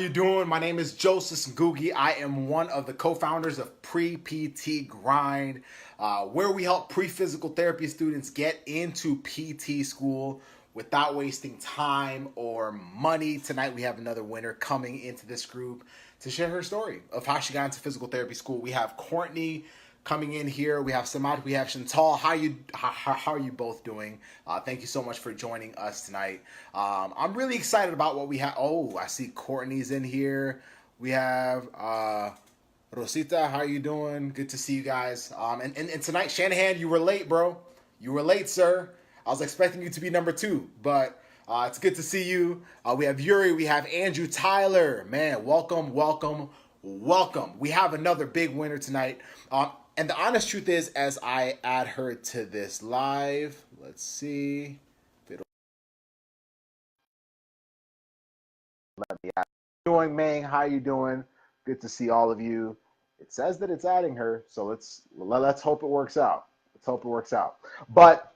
you doing? My name is Joseph Ngugi. I am one of the co-founders of Pre-PT Grind, where we help pre-physical therapy students get into PT school without wasting time or money. Tonight we have another winner coming into this group to share her story of how she got into physical therapy school. We have Courtney coming in here. We have Samad, we have Chantal. How are you both doing? Thank you so much for joining us tonight. I'm really excited about what we have. Oh, I see Courtney's in here. We have Rosita. How are you doing? Good to see you guys. And tonight, Shanahan, you were late, bro. You were late, sir. I was expecting you to be number 2, but it's good to see you. We have Yuri. We have Andrew Tyler. Man, welcome. We have another big winner tonight. And the honest truth is, as I add her to this live, let's see. Let me add. How you doing, Ming? How you doing? Good to see all of you. It says that it's adding her, so let's hope it works out. Let's hope it works out. But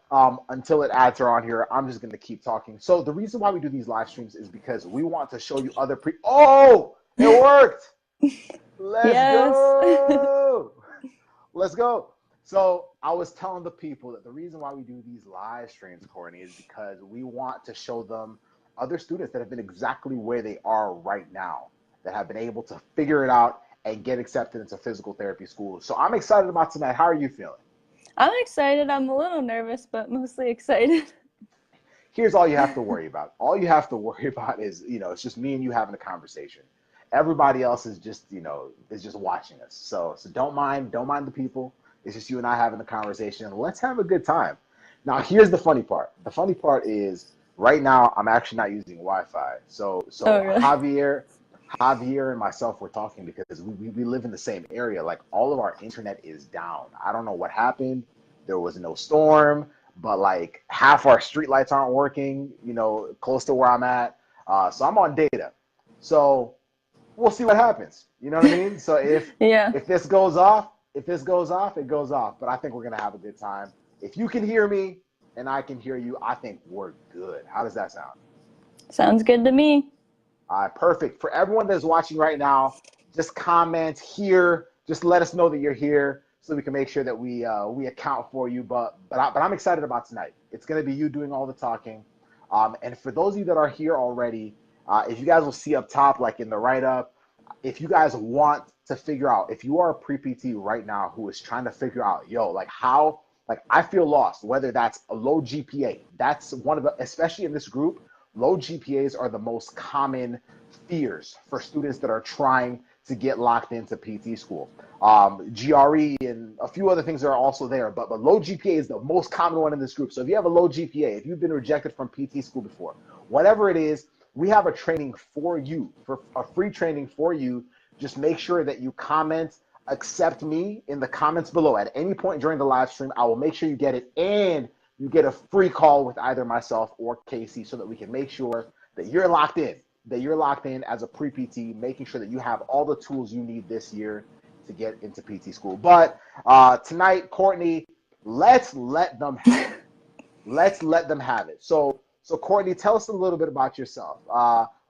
until it adds her on here, I'm just going to keep talking. So the reason why we do these live streams is because we want to show you other Oh, it worked. Let's go. Let's go. So I was telling the people that the reason why we do these live streams, Courtney, is because we want to show them other students that have been exactly where they are right now, that have been able to figure it out and get accepted into physical therapy school. So I'm excited about tonight. How are you feeling? I'm excited. I'm a little nervous, but mostly excited. Here's all you have to worry about. All you have to worry about is, it's just me and you having a conversation. Everybody else is just, is just watching us. So don't mind the people. It's just you and I having the conversation. Let's have a good time. Now, here's the funny part. The funny part is right now I'm actually not using Wi-Fi. So really? Javier and myself were talking because we live in the same area. Like all of our internet is down. I don't know what happened. There was no storm, but like half our street lights aren't working, close to where I'm at. So I'm on data. So we'll see what happens. You know what I mean? So if this goes off, it goes off. But I think we're gonna have a good time. If you can hear me and I can hear you, I think we're good. How does that sound? Sounds good to me. All right, perfect. For everyone that's watching right now, just comment here. Just let us know that you're here so we can make sure that we account for you. But I'm excited about tonight. It's gonna be you doing all the talking. And for those of you that are here already, if you guys will see up top, like in the write-up, if you guys want to figure out, if you are a pre-PT right now who is trying to figure out, I feel lost, whether that's a low GPA, that's one of the, especially in this group, low GPAs are the most common fears for students that are trying to get locked into PT school. GRE and a few other things are also there, but low GPA is the most common one in this group. So if you have a low GPA, if you've been rejected from PT school before, whatever it is, we have a training for you, for a free training for you. Just make sure that you comment, accept me in the comments below. At any point during the live stream, I will make sure you get it, and you get a free call with either myself or Casey so that we can make sure that you're locked in, as a pre-PT, making sure that you have all the tools you need this year to get into PT school. But tonight, Courtney, let's let them have it. So Courtney, tell us a little bit about yourself.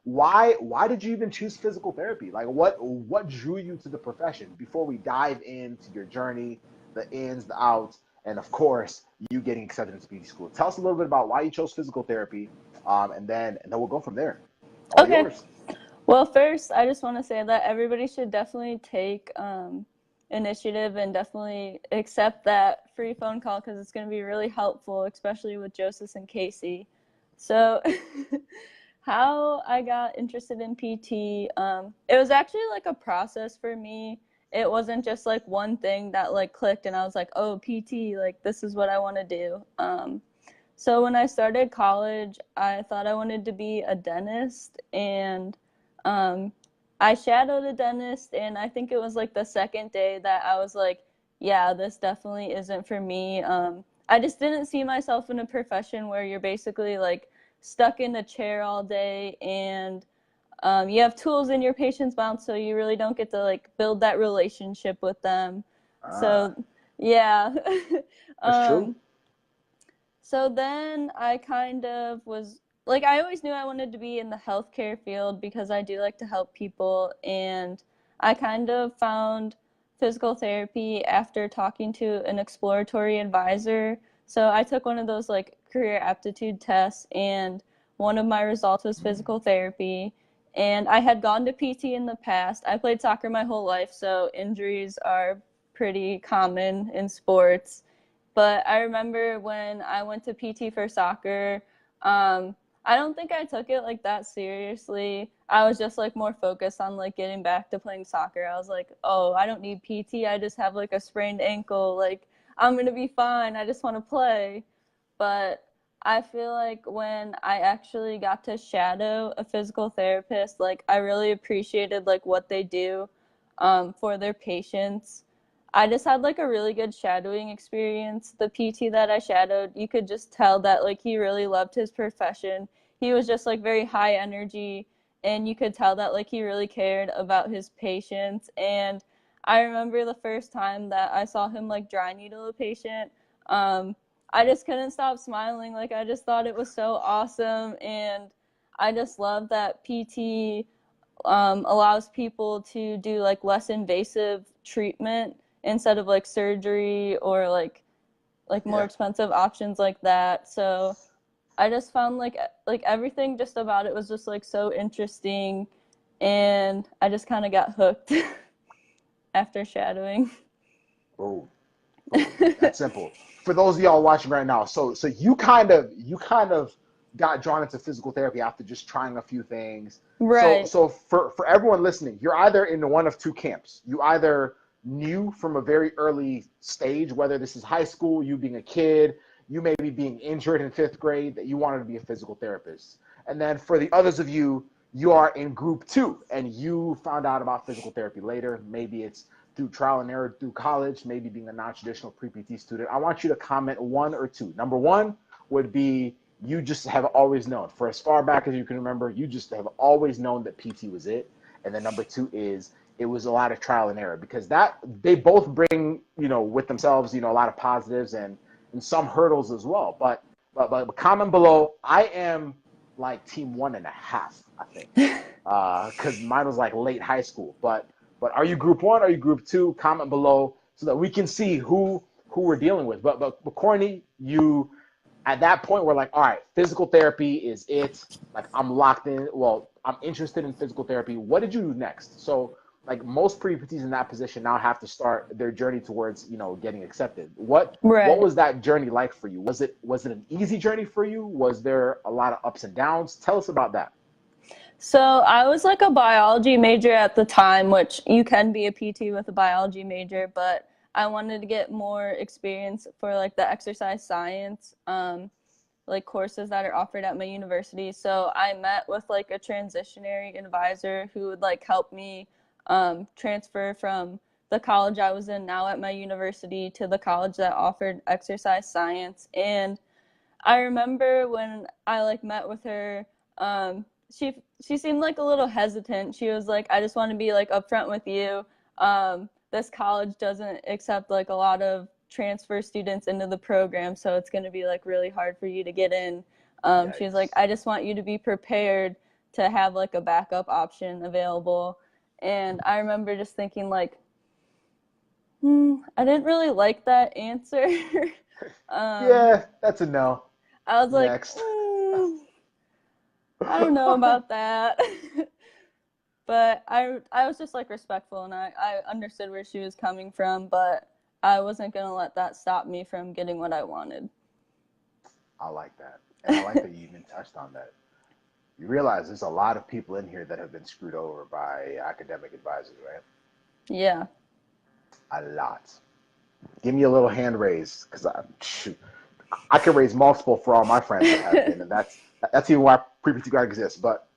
Why did you even choose physical therapy? Like what drew you to the profession before we dive into your journey, the ins, the outs, and of course, you getting accepted into PT school? Tell us a little bit about why you chose physical therapy, and then we'll go from there. All yours. Well, first, I just want to say that everybody should definitely take initiative and definitely accept that free phone call because it's going to be really helpful, especially with Joseph and Casey. So how I got interested in PT, it was actually like a process for me. It wasn't just like one thing that like clicked and I was like, oh, PT, like this is what I want to do. So when I started college, I thought I wanted to be a dentist, and I shadowed a dentist, and I think it was like the second day that I was like, yeah, this definitely isn't for me. I just didn't see myself in a profession where you're basically like stuck in a chair all day, and you have tools in your patient's mouth, so you really don't get to like build that relationship with them. So yeah. That's true. So then I kind of was like I always knew I wanted to be in the healthcare field because I do like to help people, and I kind of found physical therapy after talking to an exploratory advisor. So I took one of those like career aptitude tests, and one of my results was physical therapy. And I had gone to PT in the past. I played soccer my whole life, so injuries are pretty common in sports. But I remember when I went to PT for soccer, I don't think I took it like that seriously. I was just like more focused on like getting back to playing soccer. I was like, oh, I don't need PT. I just have like a sprained ankle. Like, I'm going to be fine. I just want to play. But I feel like when I actually got to shadow a physical therapist, like I really appreciated like what they do for their patients. I just had like a really good shadowing experience. The PT that I shadowed, you could just tell that like he really loved his profession. He was just like very high energy, and you could tell that like he really cared about his patients. And I remember the first time that I saw him like dry needle a patient, I just couldn't stop smiling. Like I just thought it was so awesome, and I just love that PT allows people to do like less invasive treatment instead of like surgery or like more Yeah. expensive options like that. So I just found like everything just about it was just like so interesting, and I just kind of got hooked after shadowing. Boom. Boom. That's simple. For those of y'all watching right now, so you kind of got drawn into physical therapy after just trying a few things. So Right. so for everyone listening, you're either in one of two camps. You either knew from a very early stage, whether this is high school, you being a kid, you maybe being injured in fifth grade, that you wanted to be a physical therapist. And then for the others of you, you are in group two and you found out about physical therapy later. Maybe it's through trial and error through college, maybe being a non-traditional pre-PT student. I want you to comment one or two. Number one would be you just have always known, for as far back as you can remember, you just have always known that PT was it. And then number two is it was a lot of trial and error, because that they both bring, with themselves, a lot of positives and some hurdles as well. But comment below. I am like team 1.5, I think, because mine was like late high school. But are you group one? Are you group two? Comment below so that we can see who we're dealing with. But Courtney, you at that point were like, all right, physical therapy is it. Like I'm locked in. Well, I'm interested in physical therapy. What did you do next? So like most pre-PTs in that position now have to start their journey towards getting accepted. What Right. was that journey like for you? Was it an easy journey for you? Was there a lot of ups and downs? Tell us about that. So I was like a biology major at the time, which you can be a PT with a biology major, but I wanted to get more experience for like the exercise science, like courses that are offered at my university. So I met with like a transitionary advisor who would like help me transfer from the college I was in now at my university to the college that offered exercise science. And I remember when I like met with her, she seemed like a little hesitant. She was like, I just want to be like upfront with you. This college doesn't accept like a lot of transfer students into the program, so it's going to be like really hard for you to get in. She was like, Yikes. I just want you to be prepared to have like a backup option available. And I remember just thinking like, I didn't really like that answer. um, Yeah, that's a no. I was like, Next. I don't know about that. But I was just like respectful, and I understood where she was coming from, but I wasn't going to let that stop me from getting what I wanted. I like that. And I like that you even touched on that. You realize there's a lot of people in here that have been screwed over by academic advisors, right? Yeah. A lot. Give me a little hand raise, because I can raise multiple for all my friends that have been, and that's even why pre-PT guard exists. But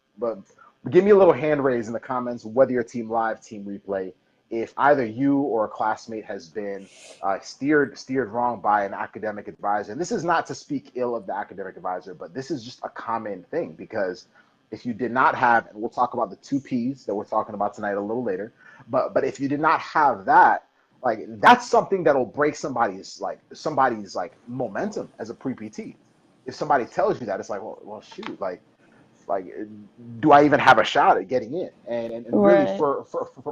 give me a little hand raise in the comments, whether you're team live, team replay, if either you or a classmate has been steered wrong by an academic advisor. And this is not to speak ill of the academic advisor, but this is just a common thing, because if you did not have, and we'll talk about the two P's that we're talking about tonight a little later, but if you did not have that, like that's something that'll break somebody's like momentum as a pre-PT. if somebody tells you that, it's like, well, shoot, like, do I even have a shot at getting in? And really, Right. for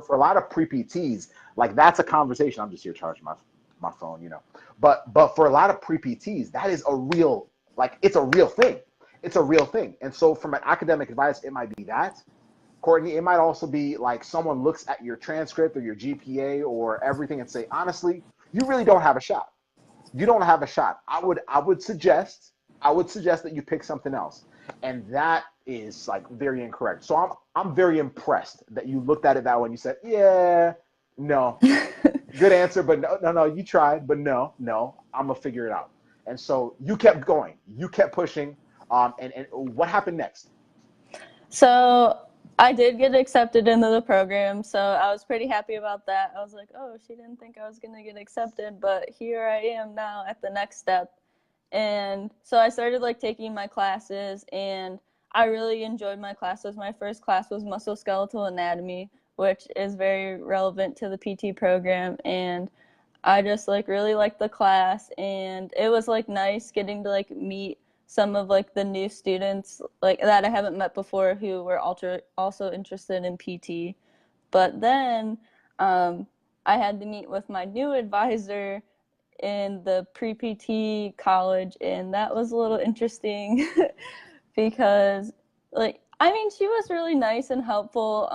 a lot of pre-PTs, like, that's a conversation. I'm just here charging my phone, you know. But for a lot of pre-PTs, that is a real, like, it's a real thing. It's a real thing. And so from an academic advice, it might be that. Courtney, it might also be like someone looks at your transcript or your GPA or everything and say, honestly, you really don't have a shot. You don't have a shot. I would suggest that you pick something else. And that is like very incorrect. So I'm very impressed that you looked at it that way and you said, yeah, no. Good answer, but no, you tried, but no, I'm gonna figure it out. And so you kept going, you kept pushing. And what happened next? So I did get accepted into the program, so I was pretty happy about that. I was like, oh, she didn't think I was going to get accepted, but here I am now at the next step. And so I started like taking my classes, and I really enjoyed my classes. My first class was musculoskeletal anatomy, which is very relevant to the PT program, and I just like really liked the class, and it was like nice getting to like meet some of like the new students like that I haven't met before who were also interested in PT. But then I had to meet with my new advisor in the pre-PT college, and that was a little interesting because like I mean she was really nice and helpful.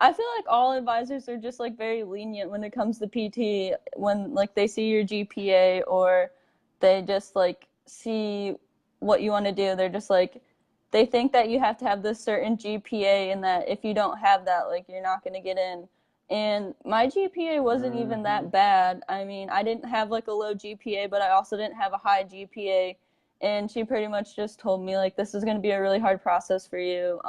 I feel like all advisors are just like very lenient when it comes to PT when like they see your GPA or they just like see what you want to do. They're just like they think that you have to have this certain GPA and that if you don't have that, like you're not going to get in. And my GPA wasn't even that bad. I mean, I didn't have like a low GPA, but I also didn't have a high GPA. And she pretty much just told me like this is going to be a really hard process for you.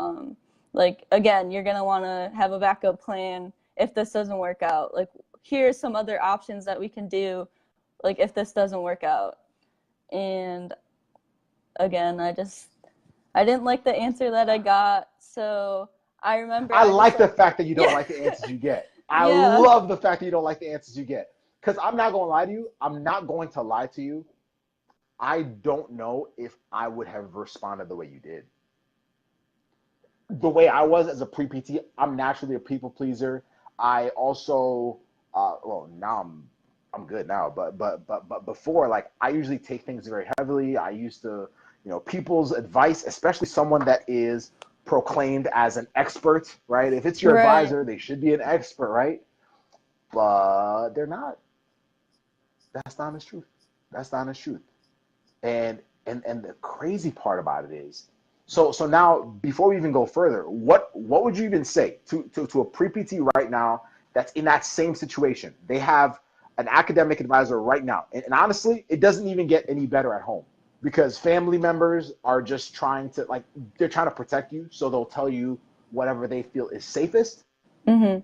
Like again, you're going to want to have a backup plan if this doesn't work out. Like here's some other options that we can do like if this doesn't work out. And again, I didn't like the answer that I got. So I remember I I just like the fact that you don't like the answers you get. I love the fact that you don't like the answers you get. Because I'm not going to lie to you. I'm not going to lie to you. I don't know if I would have responded the way you did. The way I was as a pre-PT, I'm naturally a people pleaser. I also, well, now I'm good now, but before, like, I usually take things very heavily. I used to, you know, people's advice, especially someone that is proclaimed as an expert, right? If it's your right. advisor, they should be an expert, right? But they're not. That's not his truth. That's not his truth. And the crazy part about it is, so now before we even go further, what would you even say to a pre-PT right now that's in that same situation? They have an academic advisor right now, and honestly, it doesn't even get any better at home because family members are just trying to like they're trying to protect you, so they'll tell you whatever they feel is safest. Mhm.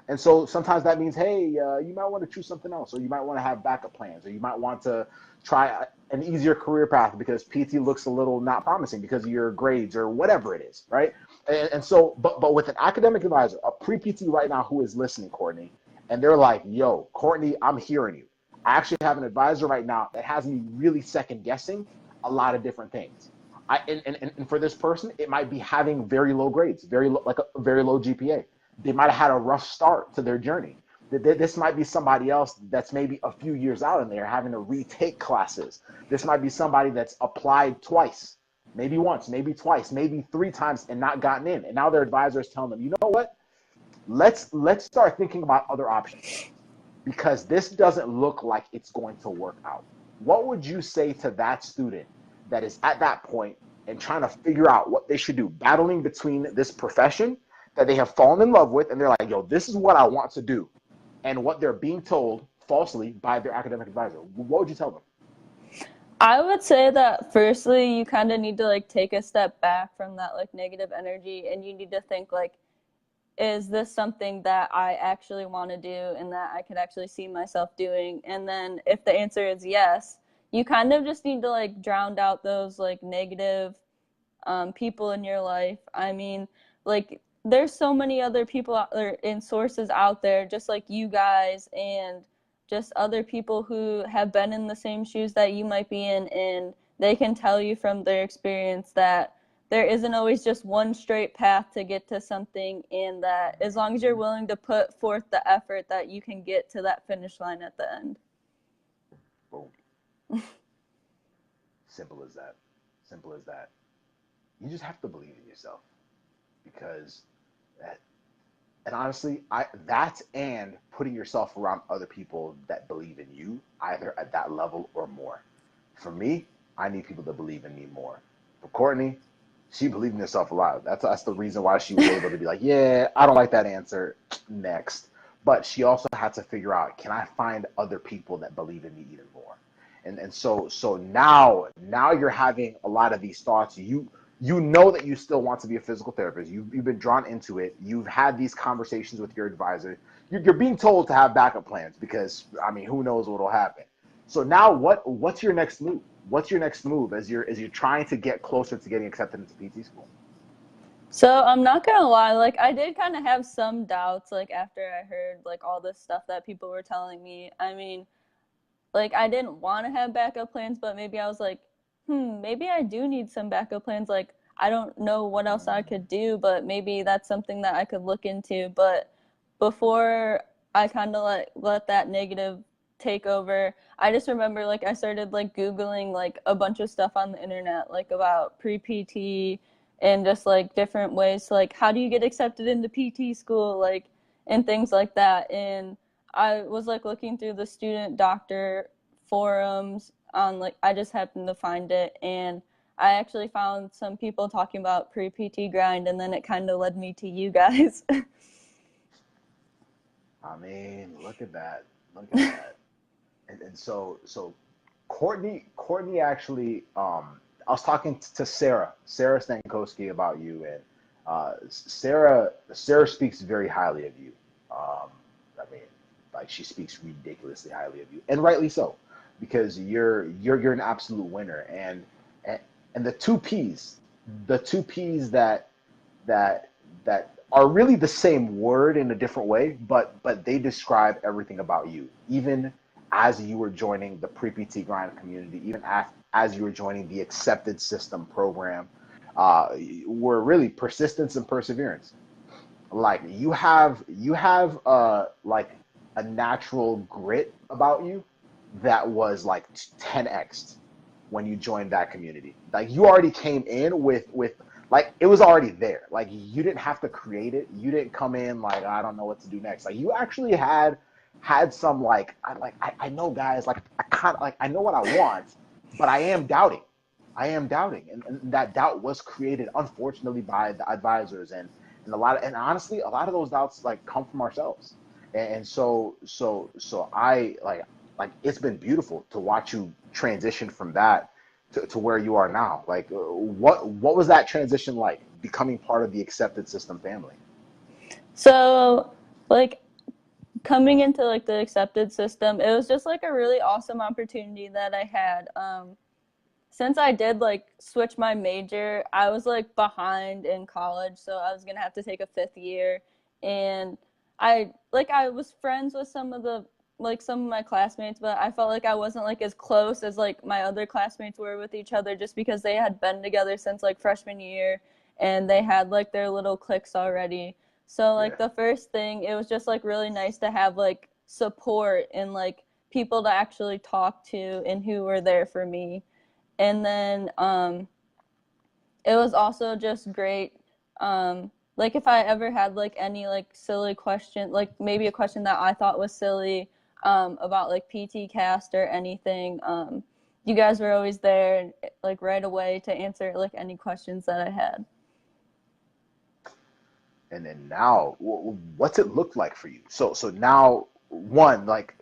And so sometimes that means, hey, you might want to choose something else, or you might want to have backup plans, or you might want to try an easier career path because PT looks a little not promising because of your grades or whatever it is, right? And so, but with an academic advisor, a pre-PT right now who is listening, Courtney, and they're like, yo, Courtney, I'm hearing you. I actually have an advisor right now that has me really second guessing a lot of different things. And for this person, it might be having very low grades, like a very low GPA. They might have had a rough start to their journey. This might be somebody else that's maybe a few years out and they're having to retake classes. This might be somebody that's applied twice, maybe once, maybe twice, maybe three times and not gotten in. And now their advisor is telling them, you know what? Let's start thinking about other options because this doesn't look like it's going to work out. What would you say to that student that is at that point and trying to figure out what they should do, battling between this profession that they have fallen in love with and they're like, yo, this is what I want to do, and what they're being told falsely by their academic advisor? What would you tell them? I would say that firstly, you kind of need to like take a step back from that like negative energy, and you need to think like, is this something that I actually want to do and that I could actually see myself doing? And then if the answer is yes, you kind of just need to like drown out those like negative people in your life. I mean, like there's so many other people out there and sources out there just like you guys and just other people who have been in the same shoes that you might be in, and they can tell you from their experience that there isn't always just one straight path to get to something, and that as long as you're willing to put forth the effort, that you can get to that finish line at the end. Boom. Simple as that. Simple as that. You just have to believe in yourself, because and honestly, that and putting yourself around other people that believe in you, either at that level or more. For me, I need people to believe in me more. For Courtney, she believed in herself a lot. That's the reason why she was able to be like, yeah, I don't like that answer. Next. But she also had to figure out, can I find other people that believe in me even more? And so now you're having a lot of these thoughts. You know that you still want to be a physical therapist. You've been drawn into it. You've had these conversations with your advisor. You're being told to have backup plans, because I mean, who knows what will happen. So now what's your next move? What's your next move as you're trying to get closer to getting accepted into PT school? So I'm not gonna lie, like I did kind of have some doubts, like after I heard like all this stuff that people were telling me. I mean, like I didn't want to have backup plans, but maybe I was like, maybe I do need some backup plans. Like I don't know what else I could do, but maybe that's something that I could look into. But before I kind of let that negative take over, I just remember like I started like Googling like a bunch of stuff on the internet, like about pre-PT and just like different ways to like, how do you get accepted into PT school, like, and things like that. And I was like looking through the student doctor forums on like, I just happened to find it, and I actually found some people talking about pre-PT grind, and then it kind of led me to you guys. I mean, look at that. Look at that. And so Courtney actually, I was talking to Sarah Stankowski about you, and Sarah speaks very highly of you. I mean, like, she speaks ridiculously highly of you, and rightly so, because you're an absolute winner. And the two P's that are really the same word in a different way, but they describe everything about you. Even as you were joining the pre-PT grind community, even as you were joining the Accepted System program, were really persistence and perseverance. Like you have like a natural grit about you that was like 10x when you joined that community. Like, you already came in with like, it was already there. Like, you didn't have to create it. You didn't come in like, I don't know what to do next. Like, you actually had some like, I know, guys, like, I kind of like, I know what I want, but I am doubting. And that doubt was created, unfortunately, by the advisors, and honestly, a lot of those doubts like come from ourselves. And so I like it's been beautiful to watch you transition from that to where you are now. Like, what was that transition like, becoming part of the Accepted System family? So like coming into like the Accepted System, it was just like a really awesome opportunity that I had. Since I did like switch my major, I was like behind in college, so I was gonna have to take a fifth year. And I was friends with some of my classmates, but I felt like I wasn't like as close as like my other classmates were with each other, just because they had been together since like freshman year, and they had like their little cliques already. So like Yeah. the first thing, it was just like really nice to have like support and like people to actually talk to and who were there for me. And then it was also just great. Like if I ever had like any like silly question, like maybe a question that I thought was silly, about like PT cast or anything, you guys were always there like right away to answer like any questions that I had. And then now, what's it look like for you? So now, one, like,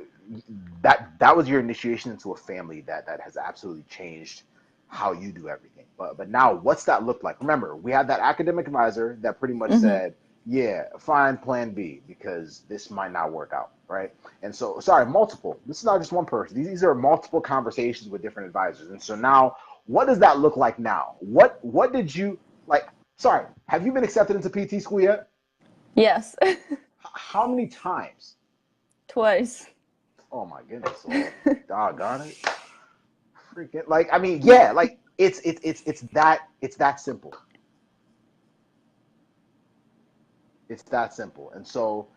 that was your initiation into a family that has absolutely changed how you do everything. But now, what's that look like? Remember, we had that academic advisor that pretty much Mm-hmm. said, yeah, find plan B, because this might not work out, right? And so, sorry, multiple. This is not just one person. These are multiple conversations with different advisors. And so now, what does that look like now? What did you like? Sorry, have you been accepted into PT school yet? Yes. How many times? Twice. Oh my goodness. Well, doggone it. freaking like, I mean, yeah, like it's that simple. It's that simple. And so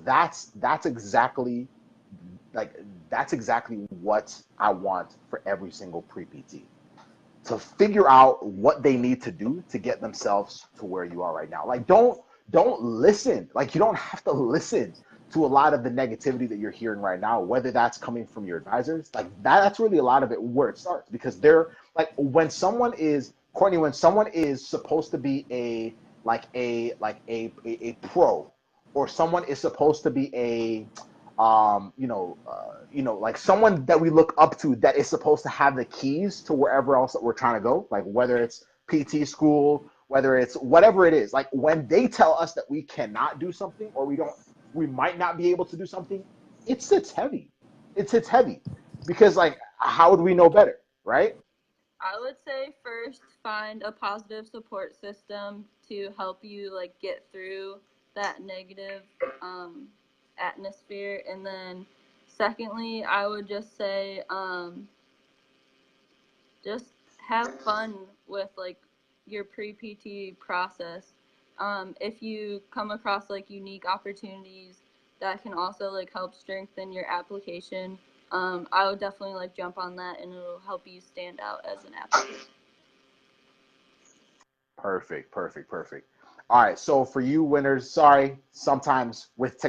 that's exactly like that's exactly what I want for every single pre-PT, to figure out what they need to do to get themselves to where you are right now. Like don't listen. Like you don't have to listen to a lot of the negativity that you're hearing right now, whether that's coming from your advisors. Like that's really a lot of it where it starts, because they're like, when someone is Courtney, when someone is supposed to be a pro, or someone is supposed to be a like someone that we look up to, that is supposed to have the keys to wherever else that we're trying to go, like whether it's PT school, whether it's whatever it is, like when they tell us that we cannot do something, or we might not be able to do something, it sits heavy. It sits heavy, because like, how would we know better, right? I would say first find a positive support system to help you like get through that negative atmosphere, and then secondly, I would just say just have fun with like your pre-PT process. If you come across like unique opportunities that can also like help strengthen your application, I would definitely like jump on that, and it'll help you stand out as an applicant. Perfect, perfect, perfect. All right, so for you winners, sorry, sometimes with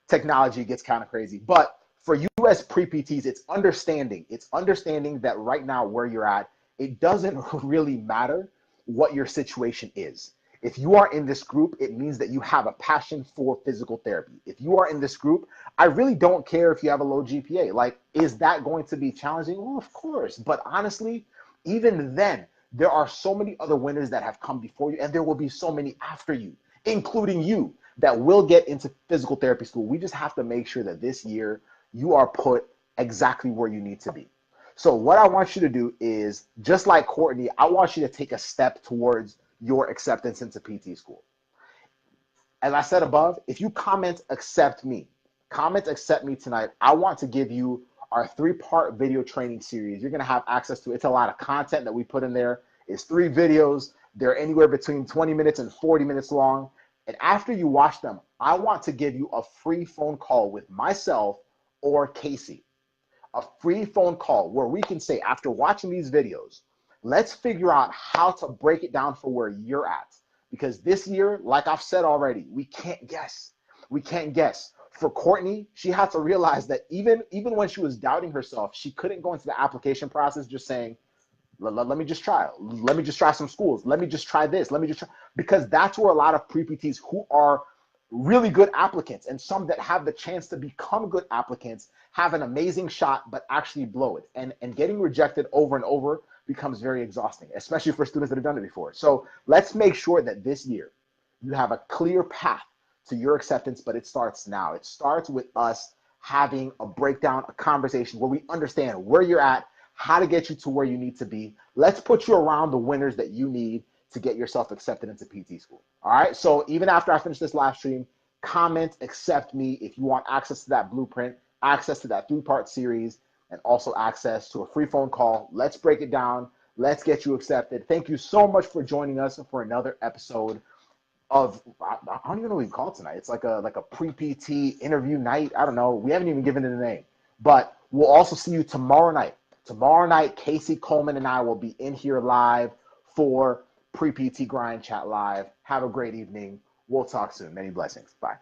technology gets kind of crazy, but for you as pre-PTs, it's understanding that right now where you're at, it doesn't really matter what your situation is. If you are in this group, it means that you have a passion for physical therapy. If you are in this group, I really don't care if you have a low GPA. Like, is that going to be challenging? Well, of course. But honestly, even then, there are so many other winners that have come before you, and there will be so many after you, including you, that will get into physical therapy school. We just have to make sure that this year you are put exactly where you need to be. So what I want you to do is, just like Courtney, I want you to take a step towards your acceptance into PT school. As I said above, if you comment accept me tonight, I want to give you our 3-part video training series. You're going to have access to it. It's a lot of content that we put in there. It's 3 videos. They're anywhere between 20 minutes and 40 minutes long. And after you watch them, I want to give you a free phone call with myself or Casey. A free phone call where we can say, after watching these videos, let's figure out how to break it down for where you're at. Because this year, like I've said already, we can't guess. We can't guess. For Courtney, she had to realize that even when she was doubting herself, she couldn't go into the application process just saying, let me just try. Let me just try some schools. Let me just try this. Let me just try. Because that's where a lot of pre-PTs who are really good applicants, and some that have the chance to become good applicants, have an amazing shot but actually blow it. And getting rejected over and over becomes very exhausting, especially for students that have done it before. So let's make sure that this year you have a clear path to your acceptance, but it starts now. It starts with us having a breakdown, a conversation where we understand where you're at, how to get you to where you need to be. Let's put you around the winners that you need to get yourself accepted into PT school. All right. So even after I finish this live stream, comment, accept me if you want access to that blueprint, access to that 3-part series, and also access to a free phone call. Let's break it down. Let's get you accepted. Thank you so much for joining us for another episode of, I don't even know what we call it tonight. It's like a pre-PT interview night. I don't know. We haven't even given it a name. But we'll also see you tomorrow night. Tomorrow night, Casey Coleman and I will be in here live for Pre-PT Grind Chat Live. Have a great evening. We'll talk soon. Many blessings. Bye.